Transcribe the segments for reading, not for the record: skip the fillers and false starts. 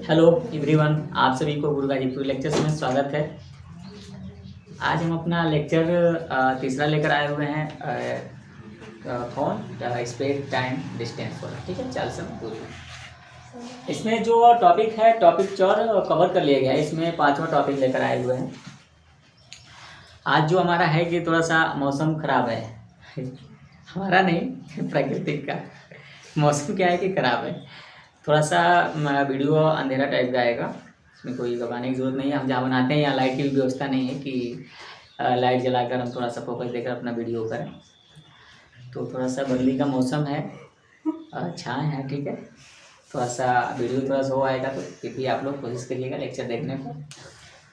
Hello everyone, आप सभी को गुरु गाजीपुर लेक्चर्स में स्वागत है। आज हम अपना लेक्चर तीसरा लेकर आए हुए हैं कौन स्पेस टाइम डिस्टेंस वाला। ठीक है, 40 दूरी। इसमें जो टॉपिक है टॉपिक 4 कवर कर लिया गया है। इसमें 5वां टॉपिक लेकर आए हुए हैं। आज जो हमारा है कि थोड़ा सा मौसम खराब है हमारा नहीं, प्राकृतिक का मौसम क्या है कि खराब है। थोड़ा सा वीडियो अंधेरा टाइप का आएगा, इसमें कोई घबराने की ज़रूरत नहीं है। हम जहाँ बनाते हैं यहाँ लाइट की भी व्यवस्था नहीं है कि लाइट जलाकर हम थोड़ा सा फोकस देकर अपना वीडियो करें। तो थोड़ा सा बदली का मौसम है, छाए है। ठीक है, थोड़ा सा वीडियो थोड़ा सा हो आएगा, तो फिर भी आप लोग कोशिश करिएगा लेक्चर देखने को।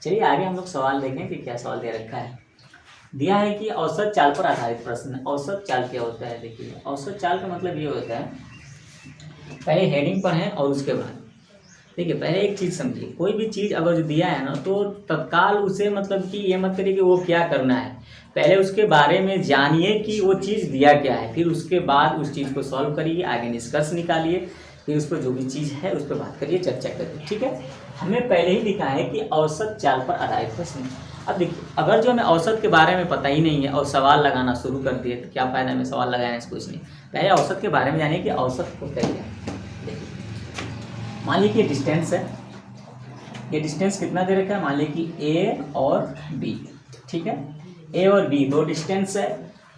चलिए आगे हम लोग सवाल देखें कि क्या सवाल दे रखा है। दिया है कि औसत चाल पर आधारित प्रश्न। औसत चाल क्या होता है? देखिए, औसत चाल का मतलब ये होता है, पहले हेडिंग पर है और उसके बाद देखिए, पहले एक चीज़ समझिए। कोई भी चीज़ अगर जो दिया है ना, तो तत्काल उसे मतलब कि ये मत करिए कि वो क्या करना है। पहले उसके बारे में जानिए कि वो चीज़ दिया क्या है, फिर उसके बाद उस चीज़ को सॉल्व करिए, आगे निष्कर्ष निकालिए, फिर उस पर जो भी चीज़ है उस पर बात करिए, चर्चा करिए। ठीक है, हमें पहले ही लिखा है कि औसत चाल पर आधारित प्रश्न। अब देखिए, अगर जो हमें औसत के बारे में पता ही नहीं है और सवाल लगाना शुरू कर दिए तो क्या फ़ायदा हमें सवाल लगाने से? कुछ नहीं। पहले औसत के बारे में जानिए कि औसत होता क्या है। देखिए, मान लीजिए डिस्टेंस है, ये डिस्टेंस कितना दे रखा है? मान लीजिए कि ए और बी। ठीक है, ए और बी दो डिस्टेंस है।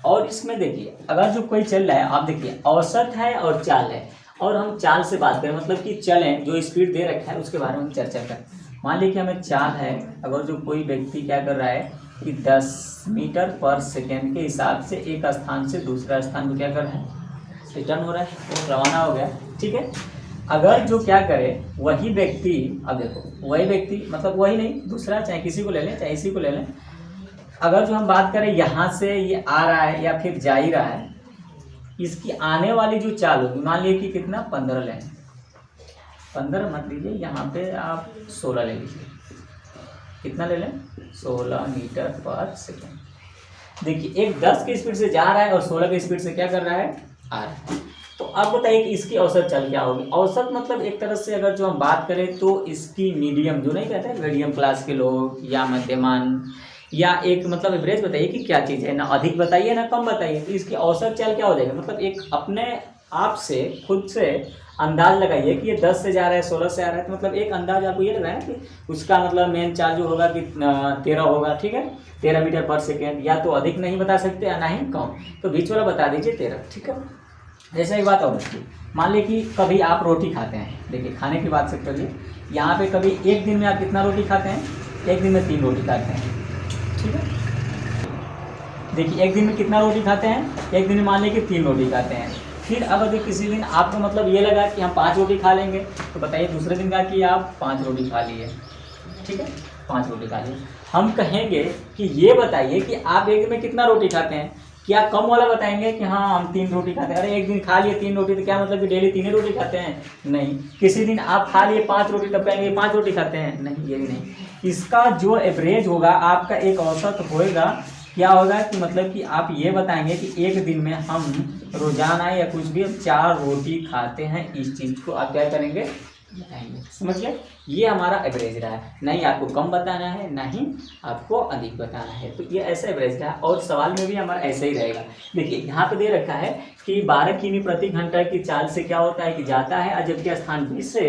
और इसमें देखिए, अगर जो कोई चल रहा है, आप देखिए औसत है और चाल है, और हम चाल से बात करें मतलब कि चलें, जो स्पीड दे रखा है उसके बारे में हम चर्चा करें। मान लीजिए कि हमें चाल है, अगर जो कोई व्यक्ति क्या कर रहा है कि 10 मीटर पर सेकेंड के हिसाब से एक स्थान से दूसरा स्थान को क्या कर रहा है, रिटर्न हो रहा है, वो रवाना हो गया। ठीक है, अगर जो क्या करे वही व्यक्ति, अब देखो वही व्यक्ति मतलब वही नहीं, दूसरा चाहे किसी को ले लें चाहे इसी को ले लें, अगर जो हम बात करें यहाँ से ये आ रहा है या फिर जा ही रहा है, इसकी आने वाली जो चाल होगी, मान लीजिए कि कितना 15 लें, 15 मत लीजिए, यहाँ पे आप 16 ले लीजिए। कितना ले लें? 16 मीटर पर सेकेंड। देखिए, एक 10 की स्पीड से जा रहा है और 16 की स्पीड से क्या कर रहा है, आ रहा है। तो अब बताइए कि इसकी औसत चाल क्या होगी? औसत मतलब एक तरह से अगर जो हम बात करें तो इसकी मीडियम, जो नहीं कहते हैं मीडियम क्लास के लोग या मध्यमान, या एक मतलब एवरेज बताइए कि क्या चीज़ है, ना अधिक बताइए ना कम बताइए, तो इसकी औसत चाल क्या हो जाएगा? मतलब एक अपने आप से खुद से अंदाज लगाइए कि ये 10 से जा रहा है 16 से आ रहा है, तो मतलब एक अंदाज आपको ये लग रहा है कि उसका मतलब मेन चाल जो होगा कि 13 होगा। ठीक है, 13 मीटर पर सेकेंड, या तो अधिक नहीं बता सकते या ना ही कम, तो बीच वाला बता दीजिए 13। ठीक है, जैसे एक बात और बच्ची, मान लीजिए कि कभी आप रोटी खाते हैं। देखिए, खाने की बात से करिए, यहाँ पे कभी एक दिन में आप कितना रोटी खाते हैं? एक दिन में 3 रोटी खाते हैं। ठीक है, देखिए एक दिन में कितना रोटी खाते हैं? एक दिन में मान लीजिए कि 3 रोटी खाते हैं। फिर अगर किसी दिन आपको मतलब ये लगा कि हम 5 रोटी खा लेंगे, तो बताइए दूसरे दिन का कि आप 5 रोटी खा लिए। ठीक है, 5 रोटी खा लिए। हम कहेंगे कि ये बताइए कि आप एक दिन में कितना रोटी खाते हैं? क्या कम वाला बताएंगे कि हाँ हम 3 रोटी खाते हैं? अरे एक दिन खा लिए 3 रोटी, तो क्या मतलब कि डेली 3 रोटी खाते हैं? नहीं। किसी दिन आप खा लिए 5 रोटी, तब कहेंगे 5 रोटी खाते हैं? नहीं, ये भी नहीं। इसका जो एवरेज होगा, आपका एक औसत होएगा, क्या होगा कि मतलब कि आप ये बताएंगे कि एक दिन में हम रोजाना या कुछ भी 4 रोटी खाते हैं। इस चीज़ को आप क्या करेंगे, बताएंगे। समझ गए? ये हमारा एवरेज रहा है, नहीं आपको कम बताना है ना ही आपको अधिक बताना है, तो ये ऐसा एवरेज रहा। और सवाल में भी हमारा ऐसा ही रहेगा। देखिए, यहाँ पे दे रखा है कि 12 किमी प्रति घंटा की चाल से क्या होता है कि जाता है, और जबकि स्थान बी से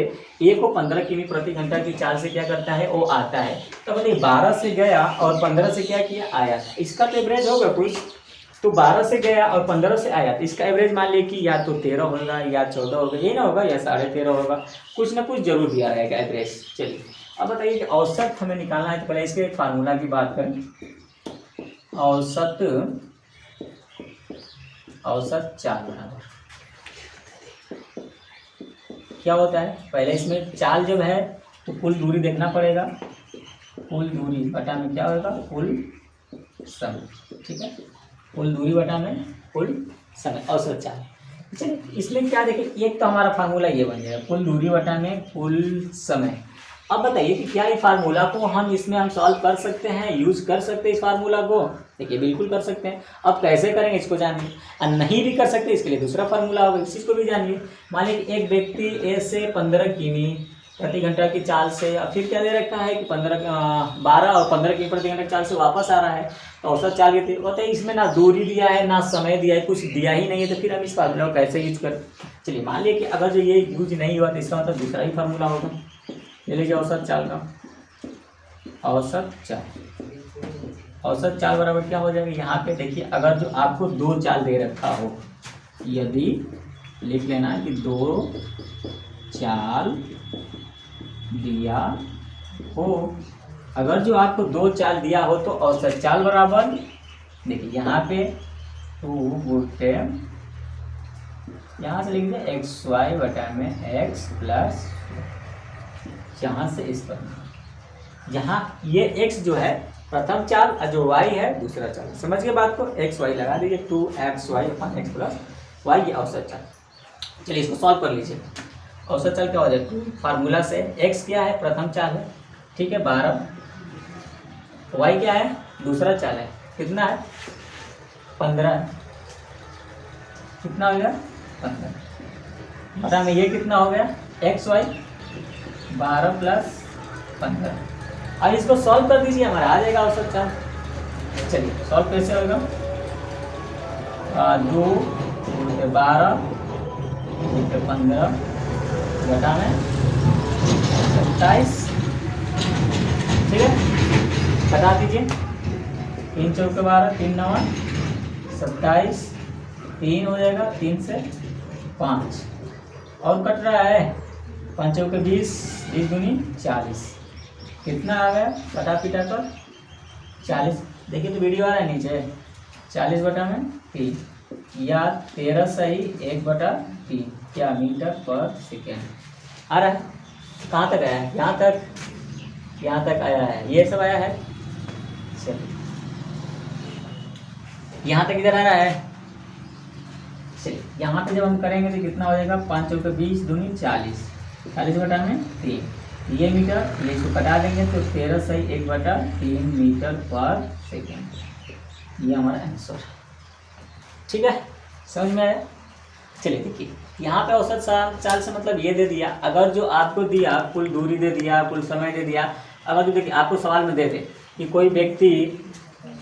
ए को 15 किमी प्रति घंटा की चाल से क्या करता है, वो आता है। तो बताइए 12 से गया और 15 से क्या किया, आया। इसका तो एवरेज होगा कुछ, तो 12 से गया और 15 से आया, तो इसका एवरेज मान लीजिए कि या तो 13 होगा या 14 होगा, ये ना होगा, या 13.5 होगा, कुछ ना कुछ जरूर दिया रहेगा एवरेज। चलिए अब बताइए कि औसत हमें निकालना है, तो पहले इसके एक फार्मूला की बात करें। औसत चाल बराबर क्या होता है? पहले इसमें चाल जब है तो कुल दूरी देखना पड़ेगा, कुल दूरी बटा में क्या होगा, कुल समय। ठीक है, कुल दूरी बटा में कुल समय, औसत चाल। चलिए इसमें क्या देखिए, एक तो हमारा फार्मूला ये बन जाएगा, कुल दूरी बटा में कुल समय। अब बताइए कि क्या ये फार्मूला को हम इसमें हम सॉल्व कर सकते हैं, यूज कर सकते हैं इस फार्मूला को? देखिए बिल्कुल कर सकते हैं। अब कैसे करेंगे इसको जानिए, और नहीं भी कर सकते इसके लिए दूसरा फार्मूला होगा, इस चीज़ को भी जानिए। मान लीजिए एक व्यक्ति ए से 15 किमी प्रति घंटा की चाल से, और फिर क्या दे रखा है कि 12 और 15 की प्रति घंटा की चाल से वापस आ रहा है, तो औसत चाल कितनी होता है। इसमें ना दूरी दिया है ना समय दिया है, कुछ दिया ही नहीं है, तो फिर हम इस फार्मूला को कैसे यूज करें। चलिए मान लिया कि अगर जो ये यूज नहीं हुआ तो इसका मतलब दूसरा ही फार्मूला होगा। ले लीजिए औसत चाल का, औसत चाल बराबर क्या हो जाएगा। यहाँ पे देखिए अगर जो आपको 2 चाल दे रखा हो, यदि लिख लेना है कि 2 चाल दिया हो, अगर जो आपको 2 चाल दिया हो तो औसत चाल बराबर, देखिए यहाँ पे 2 गुटे यहाँ से लिख दें एक्स वाई बटा में एक्स प्लस, यहाँ से इस पर, यहाँ ये x जो है प्रथम चाल और जो y है दूसरा चाल, समझ गए बात को। एक्स वाई लगा दीजिए, 2xy अपन एक्स प्लस वाई, ये औसत चाल। चलिए इसको सॉल्व कर लीजिए। औसत चाल क्या हो जाएगा, फार्मूला से x क्या है प्रथम चाल है, ठीक है 12, y क्या है दूसरा चाल है, कितना है 15, कितना हो गया 15, बता में ये कितना हो गया एक्स वाई 12 प्लस 15। अब इसको सॉल्व कर दीजिए, हमारा आ जाएगा औसत चाल। चलिए सॉल्व कैसे होगा, 2 × 12 × 15 घटा में 27, ठीक है घटा दीजिए, 3 चौके 12, 3 9 27, 3 हो जाएगा, 3 से 5 और कट रहा है, 5 चौके 20, 20 दूनी 40, कितना आ गया कटा पिटा कर 40। देखिए तो वीडियो आ रहा है नीचे, 40 बटा में 3 या 13 सही 1/3 क्या मीटर पर सेकेंड आ रहा है। कहाँ तक आया है, यहाँ तक आया है, ये सब आया है। चलिए यहाँ तक इधर आ रहा है। चलिए यहाँ पे जब हम करेंगे तो कितना हो जाएगा, 5 चौके 20 दूनी 40, 40 बटा में 3, ये मीटर, ये इसको कटा देंगे तो 13 सही 1/3 मीटर पर सेकेंड, ये हमारा आंसर, ठीक है समझ में आया। चलिए देखिए यहाँ पे औसत चाल से मतलब ये दे दिया, अगर जो आपको दिया कुल दूरी दे दिया, कुल समय दे दिया। अगर जो देखिए आपको सवाल में दे दे कि कोई व्यक्ति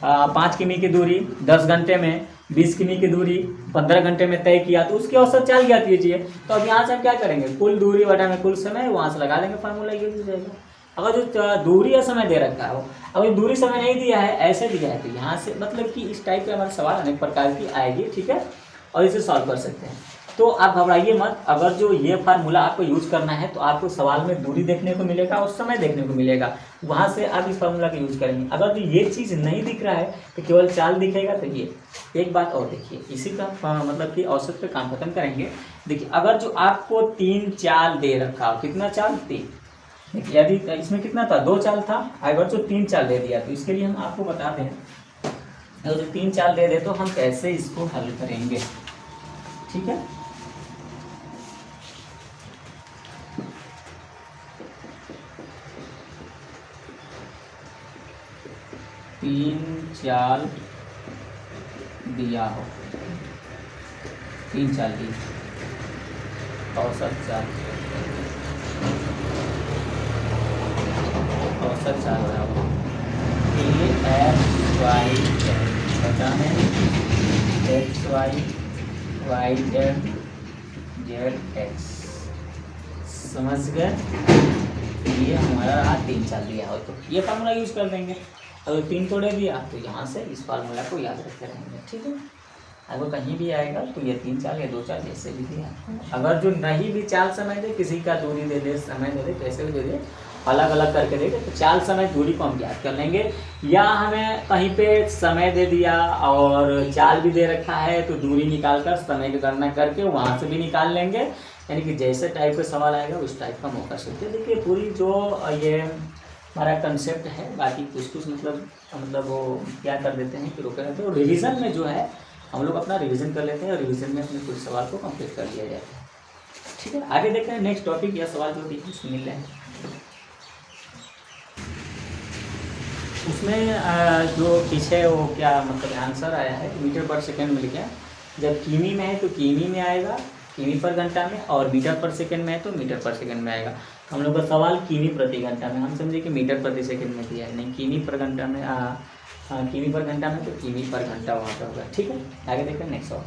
5 किमी की दूरी 10 घंटे में, 20 किमी की दूरी 15 घंटे में तय किया, तो उसकी औसत चाल ज्ञात कीजिए। तो अब यहाँ से हम क्या करेंगे, कुल दूरी बटा में कुल समय, वहाँ से लगा लेंगे फार्मूला, ये हो जाएगा। अगर जो दूरी या समय दे रखा हो, अगर दूरी समय नहीं दिया है ऐसे दिया है, तो यहाँ से मतलब कि इस टाइप के हमारे सवाल अनेक प्रकार की आएगी, ठीक है, और इसे सॉल्व कर सकते हैं। तो आप घबराइए मत, अगर जो ये फार्मूला आपको यूज करना है तो आपको सवाल में दूरी देखने को मिलेगा और समय देखने को मिलेगा, वहाँ से आप इस फार्मूला का यूज करेंगे। अगर जो ये चीज़ नहीं दिख रहा है तो केवल चाल दिखेगा। तो ये एक बात और देखिए, इसी का मतलब कि औसत पे काम खत्म करेंगे। देखिए अगर जो आपको 3 चाल दे रखा हो, कितना चाल 3, देखिए यदि इसमें कितना था 2 चाल था, अगर जो 3 चाल दे दिया तो इसके लिए हम आपको बताते हैं, अगर जो 3 चाल दे दे तो हम कैसे इसको हल करेंगे, ठीक है। तीन चाल दिया हो, 3 चाल दी, औसत चाल बराबर एक्स वाई बताने X Y Y Z Z X, समझ गए। ये हमारा रहा 3 चाल दिया हो तो ये फार्मूला यूज कर देंगे। अगर 3 तोड़े दिया तो यहाँ से इस फार्मूला को याद रखते रहेंगे, ठीक है। अगर कहीं भी आएगा तो ये 3 चाल या 2 चाल जैसे भी दिया, अगर जो नहीं भी चाल समय दे, किसी का दूरी दे दे, समय दे दे, कैसे भी दे दे, अलग अलग करके दे दे, तो चाल समय दूरी को हम याद कर लेंगे। या हमें कहीं पे समय दे दिया और चाल भी दे रखा है तो दूरी निकाल कर समय की गणना करके वहाँ से भी निकाल लेंगे। यानी कि जैसे टाइप का सवाल आएगा उस टाइप का मौका सकते हैं। देखिए पूरी जो ये हमारा कंसेप्ट है, बाकी कुछ मतलब वो क्या कर देते हैं कि रोके रहते हैं, और रिवीजन में जो है हम लोग अपना रिवीजन कर लेते हैं और रिवीजन में अपने कुछ सवाल को कंप्लीट कर लिया जाता है, ठीक है। आगे देखते हैं नेक्स्ट टॉपिक या सवाल जो भी मिल रहे हैं उसमें जो पीछे वो क्या मतलब आंसर आया है मीटर पर सेकेंड में लिखा है। जब किमी में है तो किमी में आएगा, किमी पर घंटा में, और मीटर पर सेकेंड में है तो मीटर पर सेकेंड में आएगा। हम लोग का सवाल किमी प्रति घंटा में, हम समझे कि मीटर प्रति सेकंड में दिया है, नहीं किमी पर घंटा में, किमी पर घंटा में, तो किमी पर घंटा वहाँ पर होगा। ठीक है, आगे देखते हैं नेक्स्ट सवाल।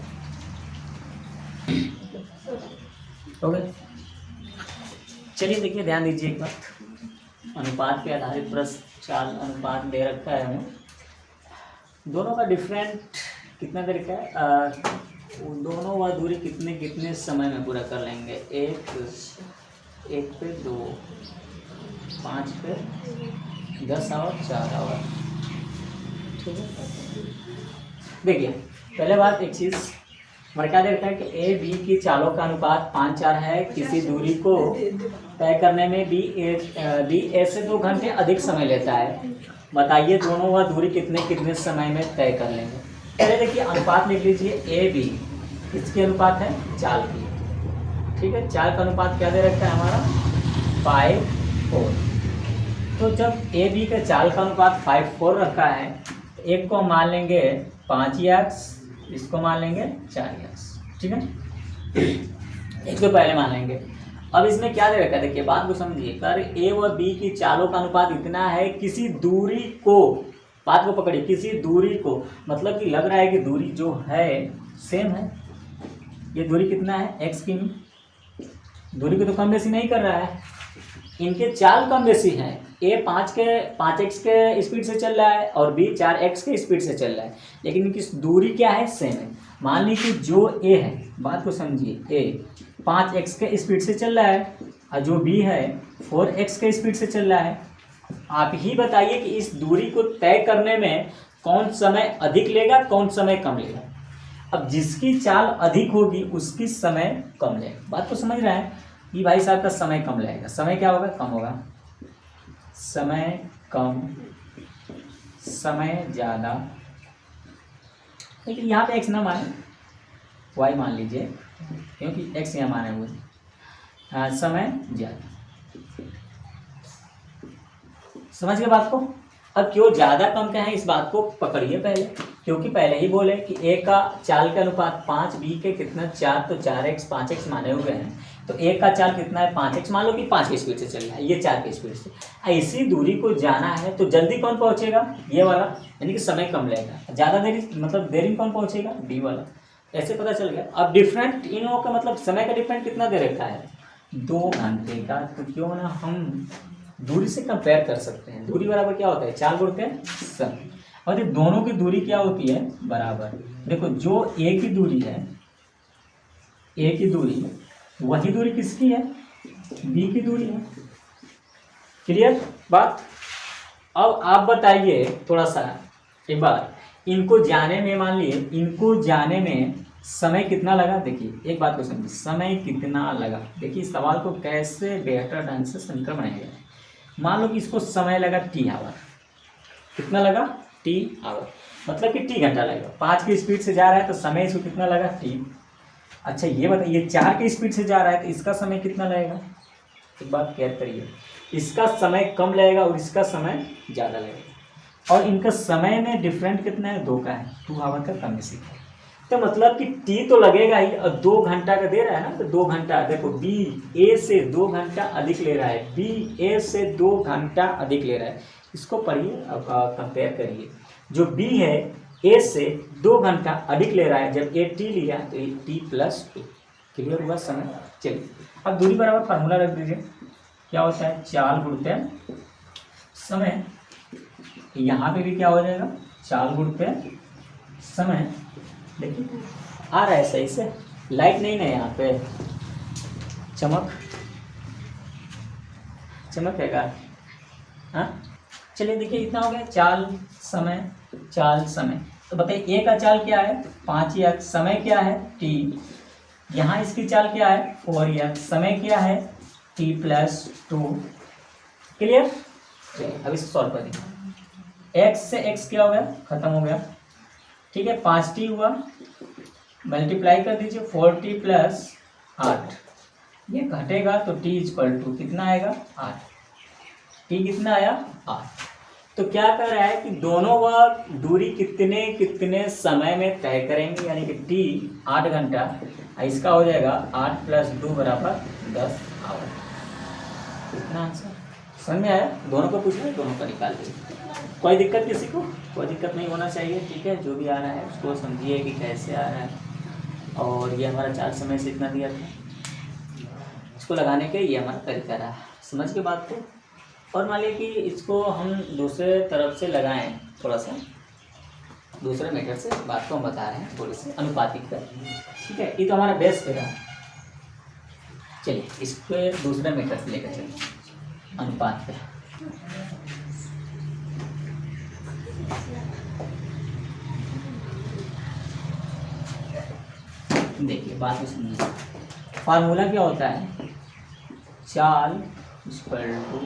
ओके, चलिए देखिए, ध्यान दीजिए एक बात, अनुपात पे आधारित प्रश्न, चाल अनुपात दे रखा है हमें, दोनों का डिफरेंट कितना तरीका है, दोनों वह दूरी कितने कितने समय में पूरा कर लेंगे, एक पे 2, 5 पे 10 आवर, 4 आवर। ठीक है, देखिए पहले बात एक चीज़ हमारे क्या देखता है कि ए बी की चालों का अनुपात 5-4 है, किसी दूरी को तय करने में बी ए से 2 घंटे अधिक समय लेता है, बताइए दोनों वह दूरी कितने कितने समय में तय कर लेंगे। पहले देखिए अनुपात लिख लीजिए, ए बी किसके अनुपात है, चाल की। ठीक है, चाल का अनुपात क्या दे रखा है हमारा, 5:4। तो जब ए बी का चाल का अनुपात 5:4 रखा है, तो एक को मान लेंगे 5x, इसको मान लेंगे 4x। ठीक है, एक तो पहले मान लेंगे। अब इसमें क्या दे रखा है, देखिए बात को समझिए, कर ए व बी की चालों का अनुपात इतना है, किसी दूरी को, बात को पकड़िए, किसी दूरी को, मतलब कि लग रहा है कि दूरी जो है सेम है, ये दूरी कितना है, x की, दूरी को तो कम बेसी नहीं कर रहा है, इनके चाल कम बेसी हैं, ए 5x के स्पीड से चल रहा है और बी 4x के स्पीड से चल रहा है, लेकिन इनकी दूरी क्या है, सेम है। मान लीजिए जो ए है, बात को समझिए, ए 5x के स्पीड से चल रहा है और जो बी है 4x के स्पीड से चल रहा है। आप ही बताइए कि इस दूरी को तय करने में कौन समय अधिक लेगा, कौन समय कम लेगा। अब जिसकी चाल अधिक होगी उसकी समय कम लेगा। बात को समझ रहा है, ये भाई साहब का समय कम लगेगा, समय क्या होगा, कम होगा, समय कम समय ज़्यादा, लेकिन यहाँ पे x ना माने, y मान लीजिए, क्योंकि x यहाँ माने हुए, समय ज़्यादा। समझ गए बात को। अब क्यों ज़्यादा कम क्या है, इस बात को पकड़िए पहले, क्योंकि पहले ही बोले कि ए का चाल का अनुपात 5, बी के कितना 4, तो 4x 5x माने हुए हैं, तो ए का चाल कितना है 5x, मान लो कि 5 की स्पीड से चल रहा है, ये 4 की स्पीड से, ऐसी दूरी को जाना है तो जल्दी कौन पहुंचेगा, ये वाला, यानी कि समय कम लगेगा, ज़्यादा देरी मतलब देरी में कौन पहुंचेगा, डी वाला। ऐसे पता चल गया। अब डिफरेंट इन लोगों का मतलब समय का डिफरेंट कितना दे रखा है, 2 घंटे का, तो क्यों ना हम दूरी से कंपेयर कर सकते हैं। दूरी बराबर क्या होता है, चाल गुणित समय, और ये दोनों की दूरी क्या होती है, बराबर। देखो जो ए की दूरी है, ए की दूरी, वही दूरी किसकी है, बी की दूरी है। क्लियर बात। अब आप बताइए थोड़ा सा एक बार, इनको जाने में, मान लिए इनको जाने में समय कितना लगा। देखिए एक बात को समझिए, समय कितना लगा, देखिए सवाल को कैसे बेहतर ढंग से समीकरण बनाया गया है। मान लो कि इसको समय लगा t आवर, कितना लगा, t आवर, मतलब कि t घंटा लगेगा। 5 की स्पीड से जा रहा है तो समय इसको कितना लगा, t। अच्छा ये बताइए 4 की स्पीड से जा रहा है तो इसका समय कितना लगेगा, एक बात केयर करिए, इसका समय कम लगेगा और इसका समय ज़्यादा लगेगा, और इनका समय में डिफरेंट कितना है, 2 का है, 2 आवर का कम बेसी है। तो मतलब कि टी तो लगेगा ही, और 2 घंटा का दे रहा है ना, तो 2 घंटा, देखो बी ए से 2 घंटा अधिक ले रहा है, बी ए से 2 घंटा अधिक ले रहा है, इसको पढ़िए, अब कंपेयर करिए। जो बी है ए से 2 घंटा अधिक ले रहा है, जब ए टी लिया तो ए टी प्लस 2। क्लियर हुआ समय। चलिए अब दूरी बराबर फार्मूला रख दीजिए, क्या होता है, चाल गुणित समय, यहाँ पे भी क्या हो जाएगा, चाल गुणित समय। देखिए आ रहा है सही से, लाइट नहीं ना यहाँ पे, चमक है क्या, हाँ। चलिए देखिए इतना हो गया, चाल समय, चाल समय। तो बताइए ए का चाल क्या है, 5x, समय क्या है t, यहाँ इसकी चाल क्या है 4x, समय क्या है t प्लस 2। क्लियर। अब इसको सॉल्व कर दीजिए, x से x क्या हो गया, खत्म हो गया, ठीक है। 5t हुआ, मल्टीप्लाई कर दीजिए, 4t प्लस 8, ये घटेगा तो t इक्वल टू कितना आएगा, 8। t कितना आया, 8। तो क्या कर रहा है कि दोनों वह दूरी कितने कितने समय में तय करेंगे, यानी कि t 8 घंटा, इसका हो जाएगा 8 प्लस 2 बराबर 10 आवर। इतना आंसर समझ में आया? दोनों को पूछ रहे, दोनों का निकाल दीजिए। कोई दिक्कत किसी को? कोई दिक्कत नहीं होना चाहिए, ठीक है। जो भी आ रहा है उसको समझिए कि कैसे आ रहा है। और ये हमारा 4 समय से इतना दिया था, इसको लगाने के ये हमारा तरीका रहा। समझ के बात को। और मान लिया कि इसको हम दूसरे तरफ से लगाएं, थोड़ा सा दूसरे मेथड से बात को हम बता रहे हैं, थोड़ी सी अनुपातिक का, ठीक है। ये तो हमारा बेस पे रहा। चलिए इसको दूसरे मेथड से लेकर चलिए अनुपात पे। देखिए बात को समझिए। फार्मूला क्या होता है? चाल इक्वल टू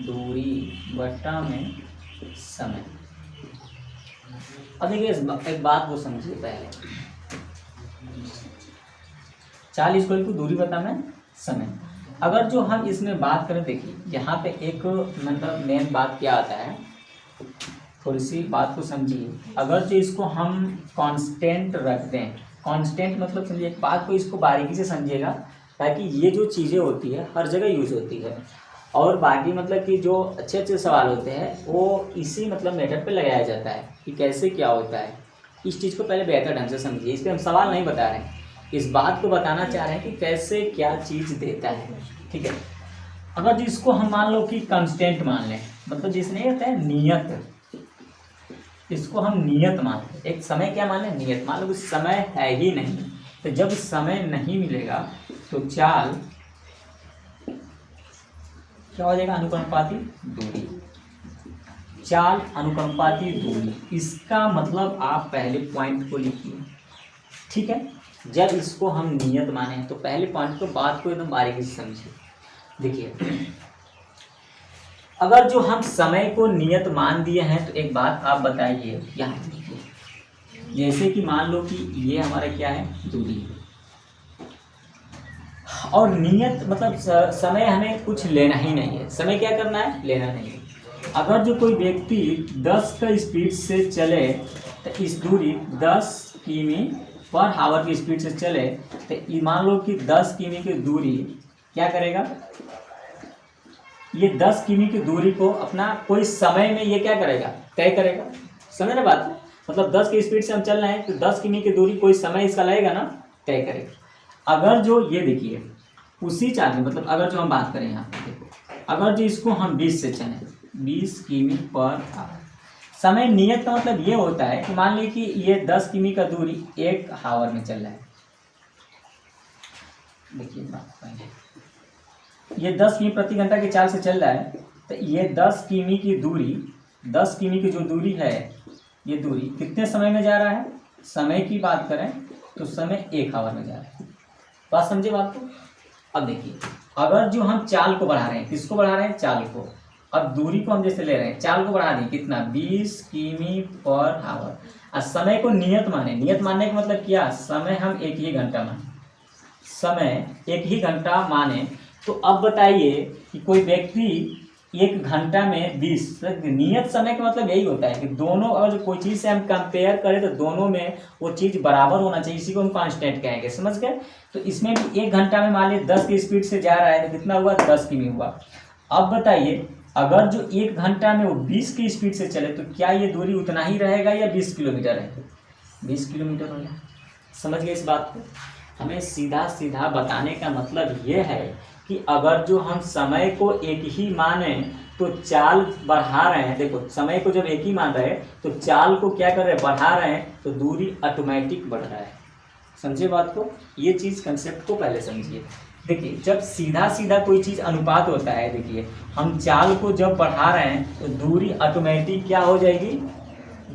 दूरी बटा में समय। अब देखिए एक बात को समझिए पहले। चाल इक्वल टू दूरी बटा में समय। अगर जो हम इसमें बात करें, देखिए यहाँ पे एक मतलब मेन बात क्या आता है, थोड़ी सी बात को समझिए। अगर जो इसको हम कांस्टेंट रख दें, कांस्टेंट मतलब समझिए, बात को इसको बारीकी से समझिएगा, ताकि ये जो चीज़ें होती है हर जगह यूज होती है। और बाकी मतलब कि जो अच्छे अच्छे सवाल होते हैं वो इसी मतलब मेथड पे लगाया जाता है कि कैसे क्या होता है। इस चीज़ को पहले बेहतर ढंग से समझिए। इस पर हम सवाल नहीं बता रहे हैं, इस बात को बताना चाह रहे हैं कि कैसे क्या चीज़ देता है, ठीक है। अगर जिसको हम मान लो कि कांस्टेंट मान लें, मतलब जिसने होता है नियत, इसको हम नियत मान लें। एक समय क्या मान लें? नियत। मान लो कि समय है ही नहीं, तो जब समय नहीं मिलेगा तो चाल क्या हो जाएगा? अनुकंपाती दूरी। चाल अनुकंपाती दूरी, इसका मतलब आप पहले पॉइंट को लिखिए, ठीक है। जब इसको हम नियत माने तो पहले पॉइंट को, बात को एकदम बारीकी से समझिए। देखिए अगर जो हम समय को नियत मान दिए हैं तो एक बात आप बताइए, यहाँ देखिए, जैसे कि मान लो कि ये हमारा क्या है? दूरी। और नियत मतलब समय हमें कुछ लेना ही नहीं है। समय क्या करना है? लेना नहीं है। अगर जो कोई व्यक्ति 10 का स्पीड से चले तो इस दूरी 10 किमी पर आवर की स्पीड से चले, तो मान लो कि 10 किमी की दूरी क्या करेगा? ये 10 किमी की दूरी को अपना कोई समय में ये क्या करेगा? तय करेगा। समझ रहे बात? मतलब 10 की स्पीड से हम चल रहे हैं तो 10 किमी की दूरी कोई समय इसका लगेगा ना, तय करेगा। अगर जो ये देखिए उसी चाल में, मतलब अगर जो हम बात करें यहाँ पे देखो, अगर जो इसको हम 20 से चलें, 20 किमी पर आवर, समय नियत का मतलब ये होता है कि मान लीजिए कि ये 10 किमी का दूरी 1 आवर में चल रहा है। देखिए बात पहले, ये 10 किमी प्रति घंटा की चाल से चल रहा है, तो ये 10 किमी की दूरी, 10 किमी की जो दूरी है, ये दूरी कितने समय में जा रहा है? समय की बात करें तो समय 1 आवर में जा रहा है। बात समझे बात को? अब देखिए अगर जो हम चाल को बढ़ा रहे हैं, किसको बढ़ा रहे हैं? चाल को। अब दूरी को हम जैसे ले रहे हैं, चाल को बढ़ा दें कितना? 20 किमी पर आवर। और समय को नियत माने, नियत मानने का मतलब क्या? समय हम 1 ही घंटा माने, समय 1 ही घंटा माने। तो अब बताइए कि कोई व्यक्ति 1 घंटा में 20, नियत समय का मतलब यही होता है कि दोनों, अगर कोई चीज़ से हम कंपेयर करें तो दोनों में वो चीज़ बराबर होना चाहिए, इसी को हम कांस्टेंट कहेंगे। समझ गए? तो इसमें भी 1 घंटा में मान लीजिए 10 की स्पीड से जा रहा है तो कितना हुआ? 10 किमी हुआ। अब बताइए अगर जो 1 घंटा में वो 20 की स्पीड से चले तो क्या ये दूरी उतना ही रहेगा या 20 किलोमीटर है? 20 किलोमीटर होगा। समझ गए इस बात को? हमें सीधा सीधा बताने का मतलब ये है कि अगर जो हम समय को 1 ही माने तो चाल बढ़ा रहे हैं। देखो समय को जब 1 ही मान रहे हैं तो चाल को क्या कर रहे हैं? बढ़ा रहे हैं, तो दूरी ऑटोमेटिक बढ़ रहा है। समझे बात को? ये चीज़ कंसेप्ट को पहले समझिए। देखिए जब सीधा सीधा कोई चीज़ अनुपात होता है, देखिए हम चाल को जब बढ़ा रहे हैं तो दूरी ऑटोमेटिक क्या हो जाएगी?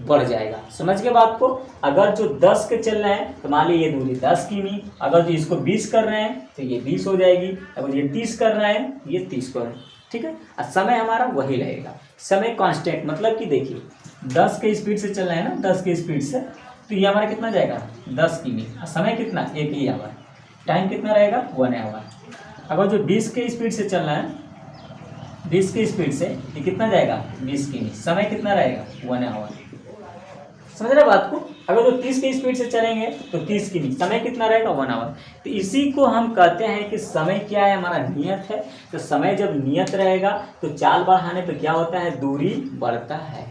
बढ़ जाएगा। समझ के बात को? अगर जो 10 के चल रहे हैं तो मान लीजिए ये दूरी 10 किमी, अगर जो इसको 20 कर रहे हैं तो ये 20 हो जाएगी, अगर ये 30 कर रहे हैं ये 30 कर रहे हैं, ठीक है। और समय हमारा वही रहेगा, समय कांस्टेंट। मतलब कि देखिए 10 के स्पीड से चल रहे हैं ना, 10 के स्पीड से, तो ये हमारा कितना जाएगा? 10 किमी। समय कितना? 1 ही आवर। टाइम कितना रहेगा? 1 आवर। अगर जो 20 के स्पीड से चल रहा है, 20 की स्पीड से, ये कितना जाएगा? 20 किमी। समय कितना रहेगा? 1 आवर। समझ रहे बात को। अगर तो 30 की स्पीड से चलेंगे तो 30 की, समय कितना रहेगा 1 आवर। तो इसी को हम कहते हैं कि समय क्या है, हमारा नियत है। तो समय जब नियत रहेगा तो चाल बढ़ाने पे क्या होता है, दूरी बढ़ता है।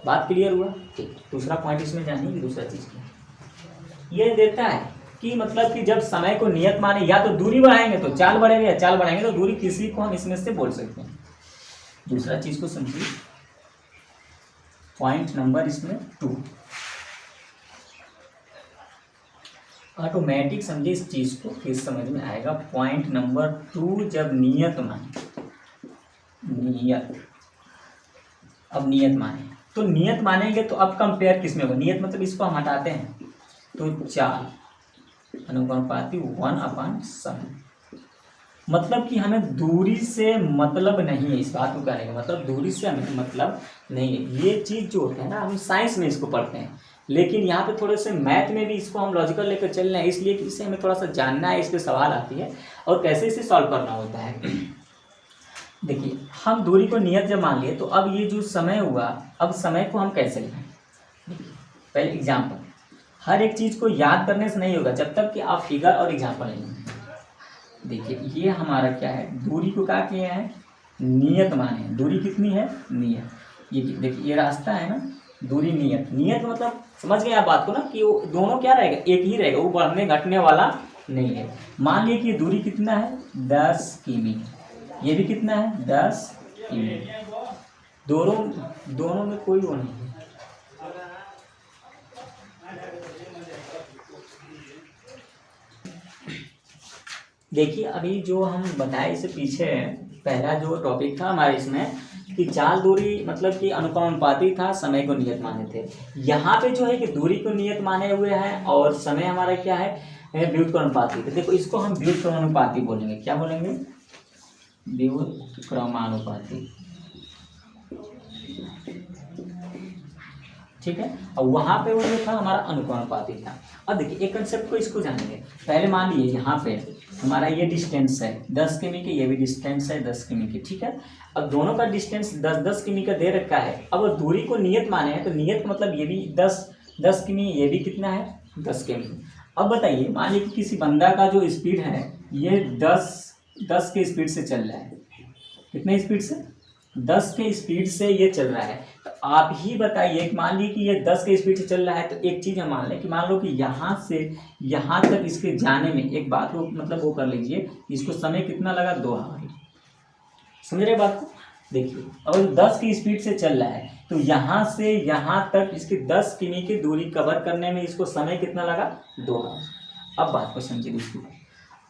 बात क्लियर हुआ। ठीक, दूसरा पॉइंट इसमें जानिए, दूसरा चीज ये देता है कि मतलब कि जब समय को नियत माने, या तो दूरी बढ़ाएंगे तो चाल बढ़ेगा, या चाल बढ़ाएंगे तो दूरी, किसी को हम इसमें से बोल सकते हैं। दूसरा चीज को समझिए, पॉइंट नंबर इसमें 2, ऑटोमेटिक समझिए इस चीज को, फिर समझ में आएगा। पॉइंट नंबर 2, जब नियत माने, नियत, अब नियत माने तो नियत मानेंगे तो अब कंपेयर किस में होगा, नियत मतलब इसको हम हटाते हैं तो चाल अनुपाती 1/समय। मतलब कि हमें दूरी से मतलब नहीं है, इस बात को कहने का मतलब दूरी से हमें मतलब नहीं है। ये चीज़ जो होता है ना, हम साइंस में इसको पढ़ते हैं, लेकिन यहाँ पे थोड़े से मैथ में भी इसको हम लॉजिकल लेकर चल रहे हैं, इसलिए कि इसे हमें थोड़ा सा जानना है, इस पर सवाल आती है और कैसे इसे सॉल्व करना होता है। देखिए, हम दूरी को नियत जब मान लिए तो अब ये जो समय हुआ, अब समय को हम कैसे लें। पहले एग्जाम्पल, हर एक चीज़ को याद करने से नहीं होगा जब तक कि आप फिगर और एग्जाम्पल नहीं लेंगे। देखिए, ये हमारा क्या है, दूरी को क्या किया है, नियत माने। दूरी कितनी है, नियत। ये देखिए, ये रास्ता है ना, दूरी नियत। नियत मतलब समझ गए आप बात को ना, कि वो दोनों क्या रहेगा, एक ही रहेगा, वो बढ़ने घटने वाला नहीं है। मान लीजिए कि दूरी कितना है, 10 किमी, ये भी कितना है, 10 किमी। दोनों में कोई वो नहीं है। देखिए, अभी जो हम बताए इससे पीछे पहला जो टॉपिक था हमारे इसमें कि चाल दूरी मतलब कि अनुपाती था, समय को नियत माने थे। यहाँ पे जो है कि दूरी को नियत माने हुए हैं और समय हमारा क्या है, व्युत्क्रमानुपाती। तो देखो, इसको हम व्युत्क्रमानुपाती बोलेंगे। क्या बोलेंगे, व्युत्क्रमानुपाती। ठीक है, और वहाँ पे वो जो था हमारा अनुपाती था। अब देखिए, एक कंसेप्ट को इसको जानेंगे। पहले मान लीजिए यहाँ पे हमारा ये डिस्टेंस है 10 किमी के, ये भी डिस्टेंस है 10 किमी की। ठीक है, अब दोनों का डिस्टेंस 10-10 किमी का दे रखा है। अब दूरी को नियत माने हैं तो नियत मतलब ये भी 10 किमी, ये भी कितना है, 10 किमी। अब बताइए, मान लीजिए कि किसी बंदा का जो स्पीड है ये 10 के स्पीड से चल रहा है। कितने स्पीड से, 10 के स्पीड से ये चल रहा है। तो आप ही बताइए, मान लीजिए कि ये 10 के स्पीड से चल रहा है, तो एक चीज़ हम मान लें कि मान लो कि यहाँ से यहाँ तक इसके जाने में, एक बात को मतलब वो कर लीजिए, इसको समय कितना लगा, 2 आवर। समझ रहे बात को। देखिए, अगर 10 की स्पीड से चल रहा है तो यहाँ से यहाँ तक इसकी 10 किमी की दूरी कवर करने में इसको समय कितना लगा, 2 आवर। अब बात को समझिए दोस्तों,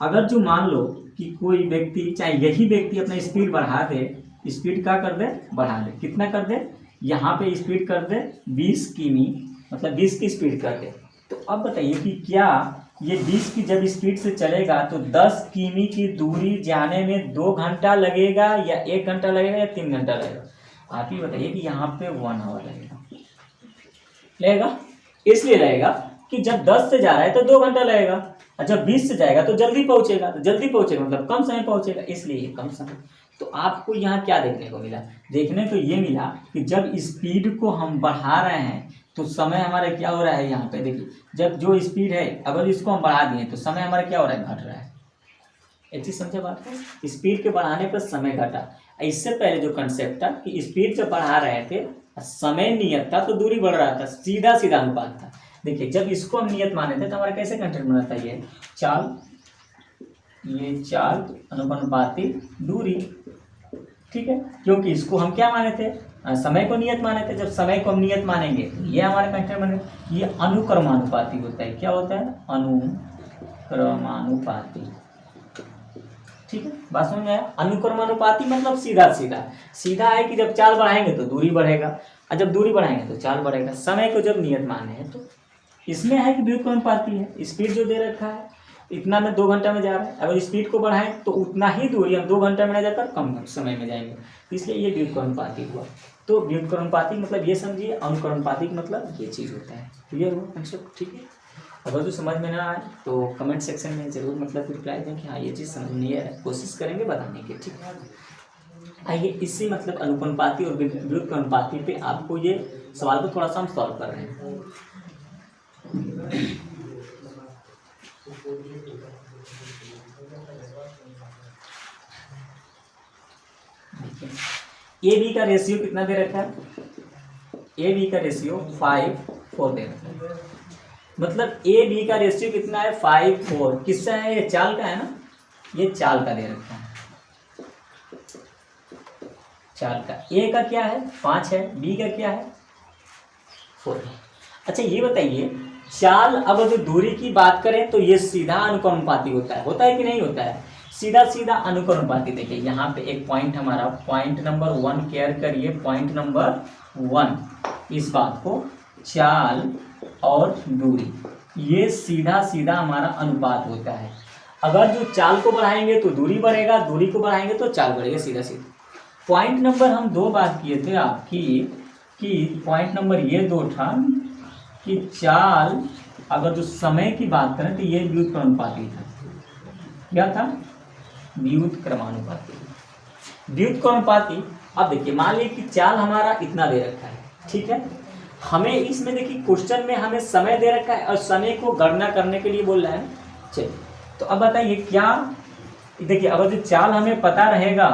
अगर जो मान लो कि कोई व्यक्ति, चाहे यही व्यक्ति अपना स्पीड बढ़ा दे, स्पीड क्या कर दे, बढ़ा दे, कितना कर दे, यहाँ पे स्पीड कर दे 20 किमी, मतलब 20 की स्पीड कर दे। तो अब बताइए कि क्या ये 20 की जब स्पीड से चलेगा तो 10 किमी की दूरी जाने में 2 घंटा लगेगा या 1 घंटा लगेगा या 3 घंटा लगेगा। आप ही बताइए कि यहाँ पे 1 आवर लगेगा। इसलिए लगेगा कि जब 10 से जा रहा है तो 2 घंटा लगेगा, और जब 20 से जाएगा तो जल्दी पहुँचेगा, तो जल्दी पहुँचेगा मतलब कम समय पहुँचेगा, इसलिए कम समय। तो आपको यहाँ क्या देखने को मिला, देखने को ये मिला कि जब स्पीड को हम बढ़ा रहे हैं तो समय हमारा क्या हो रहा है, यहाँ पे देखिए, जब जो स्पीड है अगर इसको हम बढ़ा दिए तो समय हमारा क्या हो रहा है, घट रहा है। एक चीज समझे बात को, स्पीड के बढ़ाने पर समय घटा। इससे पहले जो कंसेप्ट था कि स्पीड जब बढ़ा रहे थे समय नियत था तो दूरी बढ़ रहा था, सीधा सीधा अनुपात था। देखिए, जब इसको हम नियत माने थे तो हमारा कैसे कंसेप्ट बना था, ये चाल, ये चाल अनुपाती दूरी। ठीक है, क्योंकि इसको हम क्या माने थे, समय को नियत माने थे। जब समय को हम नियत मानेंगे तो ये हमारे कंसेप्ट बने, ये अनुक्रमानुपाती होता है। क्या होता है, अनुक्रमानुपाती। ठीक है, बात समझ में आया। अनुक्रमानुपाती मतलब सीधा सीधा सीधा है कि जब चाल बढ़ाएंगे तो दूरी बढ़ेगा, और जब दूरी बढ़ाएंगे तो चाल बढ़ेगा। समय को जब नियत माने हैं तो इसमें है कि व्युत्क्रमानुपाती है। स्पीड जो दे रखा है इतना में 2 घंटा में जा रहा है, अगर स्पीड को बढ़ाएं तो उतना ही दूरी हम 2 घंटे में न जाकर कम समय में जाएंगे, इसलिए ये व्युत्क्रमानुपाती हुआ। तो व्युत्क्रमानुपाती मतलब ये समझिए, अनुक्रमानुपाती मतलब ये चीज़ होता है। क्लियर हुआ कंसेप्ट। ठीक है, अगर जो समझ में ना आए तो कमेंट सेक्शन में ज़रूर मतलब रिप्लाई दें कि हाँ ये चीज़ समझ नहीं है, कोशिश करेंगे बताने की। ठीक है। आइए इससे मतलब अनुपाती और व्युत्क्रमानुपाती पे आपको ये सवाल को थोड़ा सा हम सॉल्व कर रहे हैं। ए बी का रेशियो कितना दे रखा है? ए बी का रेशियो 5:4 दे रखा है। मतलब ए बी का रेशियो कितना है? 5:4। किसका है? ये चाल का है ना, ये चाल का दे रखा है, चाल का। ए का क्या है? 5 है, बी का क्या है? 4 है। अच्छा ये बताइए, चाल अब अगर दूरी की बात करें तो ये सीधा अनुक्रमानुपाती होता है कि नहीं होता है? सीधा सीधा अनुक्रमानुपाती। देखिए यहाँ पे एक पॉइंट हमारा, पॉइंट नंबर 1 केयर करिए, पॉइंट नंबर 1, इस बात को, चाल और दूरी ये सीधा सीधा हमारा अनुपात होता है। अगर जो चाल को बढ़ाएंगे तो दूरी बढ़ेगा, दूरी को बढ़ाएंगे तो चाल बढ़ेगा, सीधा सीधा। पॉइंट नंबर हम 2 बात किए थे आपकी, कि पॉइंट नंबर ये 2 था कि चाल अगर जो समय की बात करें तो ये व्युत्क्रमानुपाती था। क्या था? व्युत्क्रमानुपाती। व्युत्क्रमानुपाती। अब देखिए मान लीजिए कि चाल हमारा इतना दे रखा है, ठीक है, हमें इसमें देखिए क्वेश्चन में हमें समय दे रखा है और समय को गणना करने के लिए बोल रहा है। चलिए तो अब बताइए क्या, देखिए अगर जो चाल हमें पता रहेगा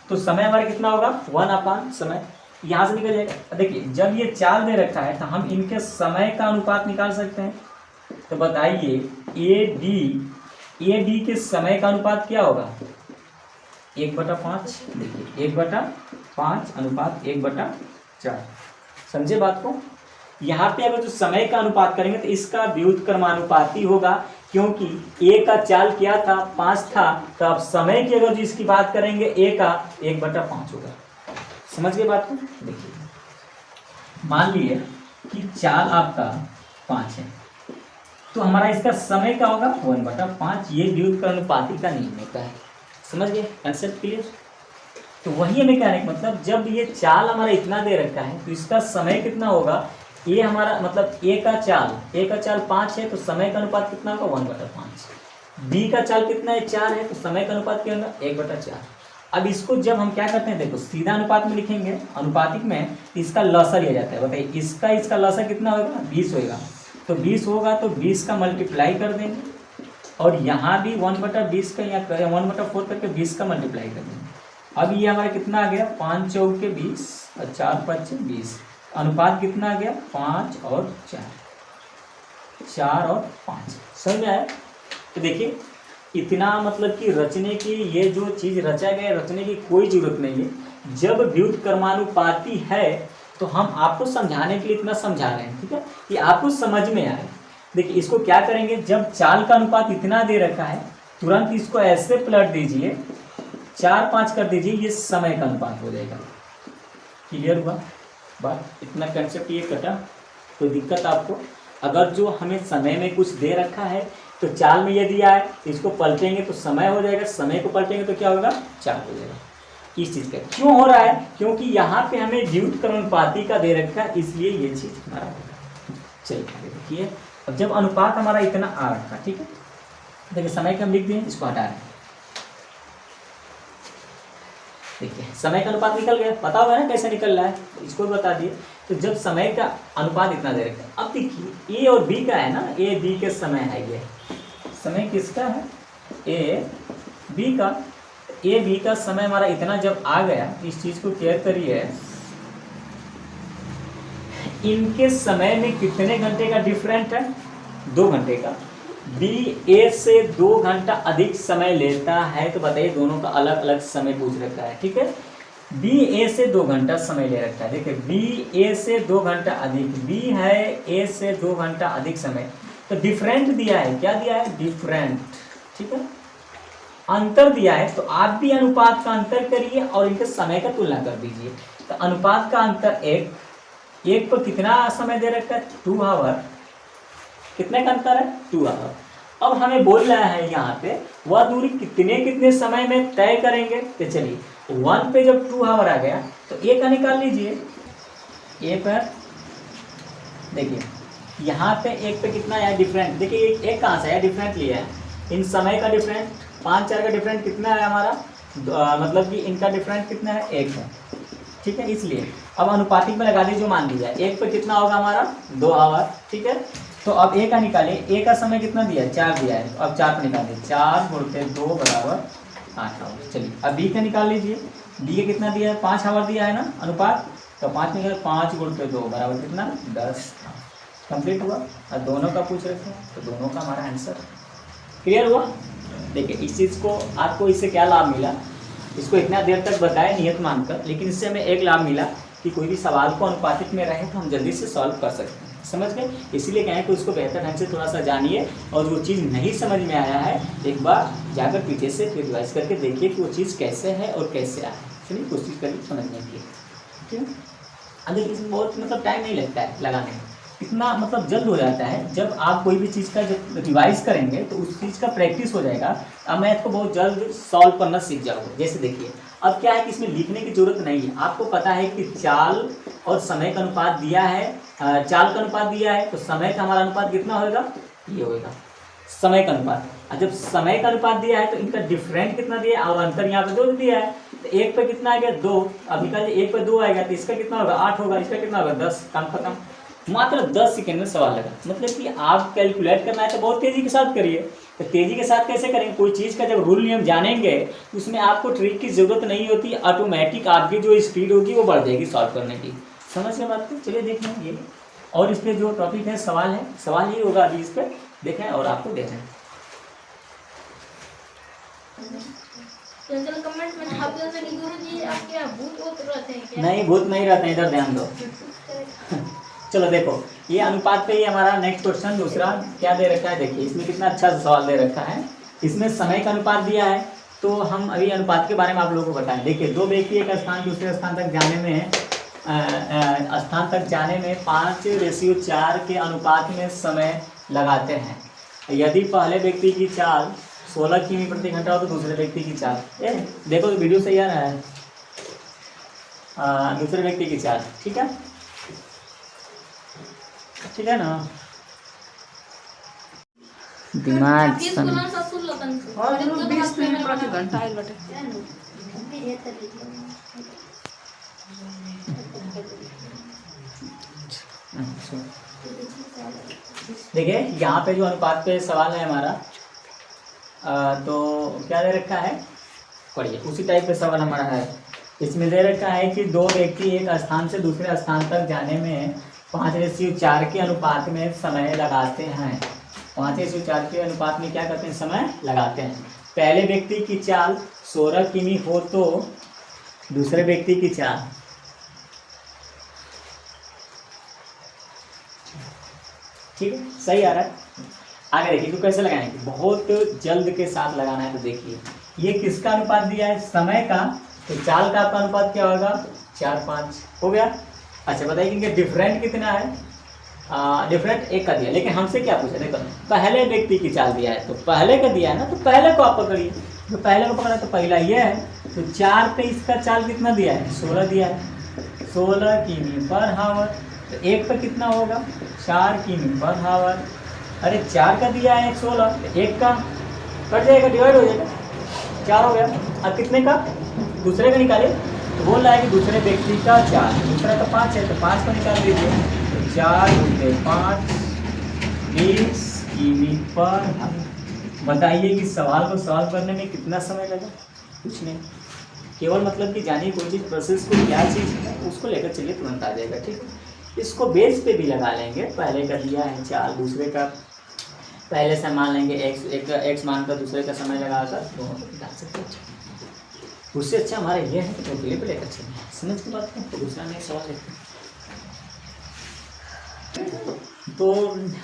तो समय हमारा कितना होगा? 1/, समय यहाँ से निकल जाएगा। देखिए जब ये चाल दे रखा है तो हम इनके समय का अनुपात निकाल सकते हैं। तो बताइए ए बी के समय का अनुपात क्या होगा? 1/5। देखिए 1/5 अनुपात 1/4। समझे बात को? यहाँ पे अगर जो समय का अनुपात करेंगे तो इसका व्युत्क्रमानुपाती होगा, क्योंकि ए का चाल क्या था? 5 था। तो अब समय की अगर जो इसकी बात करेंगे ए का 1/5 होगा। समझ गए बात को? देखिए मान लिए कि चाल आपका 5 है तो हमारा इसका समय का होगा 1/5। ये व्युत्क्रमानुपाती का नियम होता है। समझ गए? Concept clear? तो वही हमें कहने का मतलब, जब ये चाल हमारा इतना दे रखा है तो इसका समय कितना होगा? ये हमारा मतलब ए का चाल 5 है तो समय का अनुपात कितना होगा? 1/5। बी का चाल कितना है? 4 है तो समय का अनुपात क्या होगा? 1/4। अब इसको जब हम क्या करते हैं, देखो सीधा अनुपात में लिखेंगे, अनुपातिक में इसका लॉसर लिया जाता है। बताइए इसका लॉसर कितना होगा? 20 होगा। तो 20 होगा तो 20 का मल्टीप्लाई कर देंगे, और यहाँ भी 1/20 का, या 1/4 करके 20 का मल्टीप्लाई कर देंगे। अब ये हमारा कितना आ गया? 5 चौके 20 और 4 5 20। अनुपात कितना आ गया? 5 और 4, 4 और 5। समझ में आया? तो देखिए इतना मतलब कि रचने की, ये जो चीज़ रचा गया रचने की कोई ज़रूरत नहीं है। जब व्युत्क्रमानुपाती है तो हम आपको समझाने के लिए इतना समझा रहे हैं, ठीक है, कि आपको समझ में आए। देखिए इसको क्या करेंगे, जब चाल का अनुपात इतना दे रखा है तुरंत इसको ऐसे पलट दीजिए, 4 5 कर दीजिए, ये समय का अनुपात हो जाएगा। क्लियर हुआ बात? इतना कंसेप्ट ये कटा, कोई दिक्कत आपको? अगर जो हमें समय में कुछ दे रखा है तो चाल में ये दिया है, इसको पलटेंगे तो समय हो जाएगा, समय को पलटेंगे तो क्या होगा? चाल हो जाएगा। इस चीज़ का क्यों हो रहा है? क्योंकि यहाँ पे हमें व्युत्क्रमानुपाती का दे रखा है, इसलिए ये चीज़ हमारा होगा। चलिए देखिए, अब जब अनुपात हमारा इतना आ रखा, ठीक है, देखिए समय का हम लिख दें, इसको हटा रहे हैं। देखिए समय का अनुपात निकल गया, पता होगा ना कैसे निकल रहा है, इसको भी बता दिए। तो जब समय का अनुपात इतना दे रखा है, अब देखिए ए और बी का है ना, ए बी के समय है, ये समय किसका है? ए बी का। ए बी का समय हमारा इतना जब आ गया, इस चीज़ को केयर करिए, इनके समय में कितने घंटे का डिफरेंट है? 2 घंटे का। बी ए से 2 घंटा अधिक समय लेता है, तो बताइए दोनों का अलग अलग समय पूछ रखा है, ठीक है। बी ए से 2 घंटा समय ले रखा है, देखिए बी ए से 2 घंटा अधिक, बी है ए से 2 घंटा अधिक समय, तो डिफरेंट दिया है, क्या दिया है? डिफरेंट, ठीक है, अंतर दिया है। तो आप भी अनुपात का अंतर करिए और इनके समय का तुलना कर दीजिए। तो अनुपात का अंतर एक पर कितना समय दे रखा है? 2 आवर। कितने का अंतर है? 2 आवर। अब हमें बोल रहा है यहाँ पे वह दूरी कितने समय में तय करेंगे। तो चलिए 1 पे जब 2 आवर आ गया तो ए का निकाल लीजिए। ए पर देखिए यहाँ पे एक पे कितना आया? डिफरेंट। देखिए एक कहाँ से आया? डिफरेंट लिया है। इन समय का डिफरेंट 5 4 का डिफरेंट कितना है हमारा? मतलब कि इनका डिफरेंस कितना है, 1 है, ठीक है। इसलिए अब अनुपातिक में लगा दीजिए, जो मान लिया 1 पे कितना होगा हमारा 2 आवर, ठीक है। तो अब ए का निकालिए, ए का समय कितना दिया है, 4 दिया है, तो अब 4 पे निकालिए, 4 गुणित 2 बराबर 8 आवर। चलिए अब बी का निकाल लीजिए, बी का कितना दिया है, 5 आवर दिया है ना अनुपात, तो 5 निकाले, 5 गुणित 2 बराबर कितना 10। कंप्लीट हुआ। और दोनों का पूछ रहे थे तो दोनों का हमारा आंसर क्लियर हुआ। देखिए इस चीज़ को आपको इससे क्या लाभ मिला, इसको इतना देर तक बताया नियत मानकर, लेकिन इससे हमें एक लाभ मिला कि कोई भी सवाल को अनुपातिक में रहे तो हम जल्दी से सॉल्व कर सकते हैं, समझ गए। इसीलिए कहें कि उसको बेहतर ढंग से थोड़ा सा जानिए, और जो चीज़ नहीं समझ में आया है एक बार जाकर पीछे से फिर रिवाइज करके देखिए कि वो चीज़ कैसे है और कैसे आए। चलिए कोशिश करिए समझने की, ठीक है। अगर इसमें बहुत मतलब टाइम नहीं लगता है लगाने में, इतना मतलब जल्द हो जाता है। जब आप कोई भी चीज़ का जब रिवाइज करेंगे तो उस चीज़ का प्रैक्टिस हो जाएगा। अब मैथ को बहुत जल्द सॉल्व करना सीख जाओगे। जैसे देखिए अब क्या है कि इसमें लिखने की जरूरत नहीं है, आपको पता है कि चाल और समय का अनुपात दिया है, चाल का अनुपात दिया है, तो समय का हमारा अनुपात कितना होगा, ये होगा समय का अनुपात। और जब समय का अनुपात दिया है तो इनका डिफरेंट कितना दिया है, और अंतर यहाँ पे 2 दिया है, तो 1 पे कितना आ गया 2, अभी का 1 पे 2 आएगा तो इसका कितना होगा 8 होगा, इसका कितना होगा 10, काम खत्म। मात्र 10 सेकेंड में सवाल लगा। मतलब कि आप कैलकुलेट करना है तो बहुत तेज़ी के साथ करिए। तो तेज़ी के साथ कैसे करेंगे, कोई चीज़ का जब रूल नियम जानेंगे उसमें आपको ट्रिक की ज़रूरत नहीं होती, ऑटोमेटिक आपकी जो स्पीड होगी वो बढ़ जाएगी सॉल्व करने की। समझ गए बात को। चलिए देखें ये, और इस पर जो टॉपिक है सवाल है, सवाल ये होगा अभी इस पर देखें और आपको देखें। कमेंट में आप गुरुजी आपके भूत रहते हैं क्या? नहीं भूत नहीं रहते हैं, इधर ध्यान दो। चलो देखो ये अनुपात पे ही हमारा नेक्स्ट क्वेश्चन दूसरा क्या दे रखा है, देखिए इसमें कितना अच्छा सवाल दे रखा है। इसमें समय का अनुपात दिया है, तो हम अभी अनुपात के बारे में आप लोगों को बताएं। देखिए 2 व्यक्ति एक स्थान दूसरे स्थान तक जाने में 5:4 के अनुपात में समय लगाते हैं। यदि पहले व्यक्ति की चाल 16 किमी प्रति घंटा हो तो दूसरे व्यक्ति की चाल, देखो वीडियो सही आ रहा है, दूसरे व्यक्ति की चाल, ठीक है, ठीक है ना। दिमाग देखिए यहाँ पे जो अनुपात पे सवाल है हमारा, तो क्या दे रखा है, पढ़िए उसी टाइप पे सवाल हमारा है। इसमें दे रखा है कि 2 व्यक्ति एक स्थान से दूसरे स्थान तक जाने में 5:4 के अनुपात में समय लगाते हैं। 5:4 के अनुपात में क्या करते हैं, समय लगाते हैं। पहले व्यक्ति की चाल 16 किमी हो तो दूसरे व्यक्ति की चाल, ठीक है, सही आ रहा है। आगे देखिए तो कैसे लगाएंगे, बहुत जल्द के साथ लगाना है। तो देखिए ये किसका अनुपात दिया है, समय का, तो चाल का आपका अनुपात क्या होगा 4:5 हो गया। अच्छा बताइए इनके डिफरेंट कितना है, डिफरेंट 1 का दिया, लेकिन हमसे क्या पूछा, देखो पहले व्यक्ति की चाल दिया है तो पहले का दिया है ना, तो पहले को आप पकड़िए, तो पहले को पकड़ा तो पहला ये है, तो 4 पे इसका चाल कितना दिया है 16 दिया है, 16 किमी पर हावर, तो 1 पे कितना होगा 4 किमी पर हावर। अरे 4 का दिया है 16, तो 1 का कट जाएगा, डिवाइड हो जाएगा, 4 हो गया। अब कितने का, दूसरे का निकाले, तो बोल रहा है कि दूसरे व्यक्ति का 4, दूसरा का 5 है, तो 5 का निकाल दीजिए, तो 4 × 5 20 किमी पर हावर। बताइए कि सवाल को सॉल्व करने में कितना समय लगा, कुछ नहीं, केवल मतलब कि जानिए कोई चीज़ प्रोसेस को क्या चीज़ है उसको लेकर चलिए तुरंत आ जाएगा, ठीक है। इसको बेस पे भी लगा लेंगे, पहले का दिया है चाल, दूसरे का पहले से मान लेंगे एक्स मानकर दूसरे का समय लगाकर दोनों को निकाल सकते हैं। उससे अच्छा हमारा ये है कि अकेले पे लेकर चलें, समझ की बात है। तो दूसरा नहीं सवाल है, तो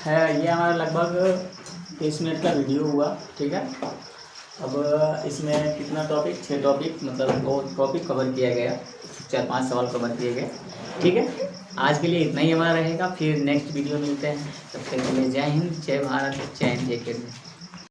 है ये हमारा लगभग 30 मिनट का वीडियो हुआ, ठीक है। अब इसमें कितना टॉपिक, 6 टॉपिक, मतलब 2 टॉपिक कवर किया गया, 4-5 सवाल कवर किए गए, ठीक है। आज के लिए इतना ही हमारा रहेगा, फिर नेक्स्ट वीडियो मिलते हैं, तब तक के लिए जय हिंद, जय भारत, जय हिंद, जय किसान।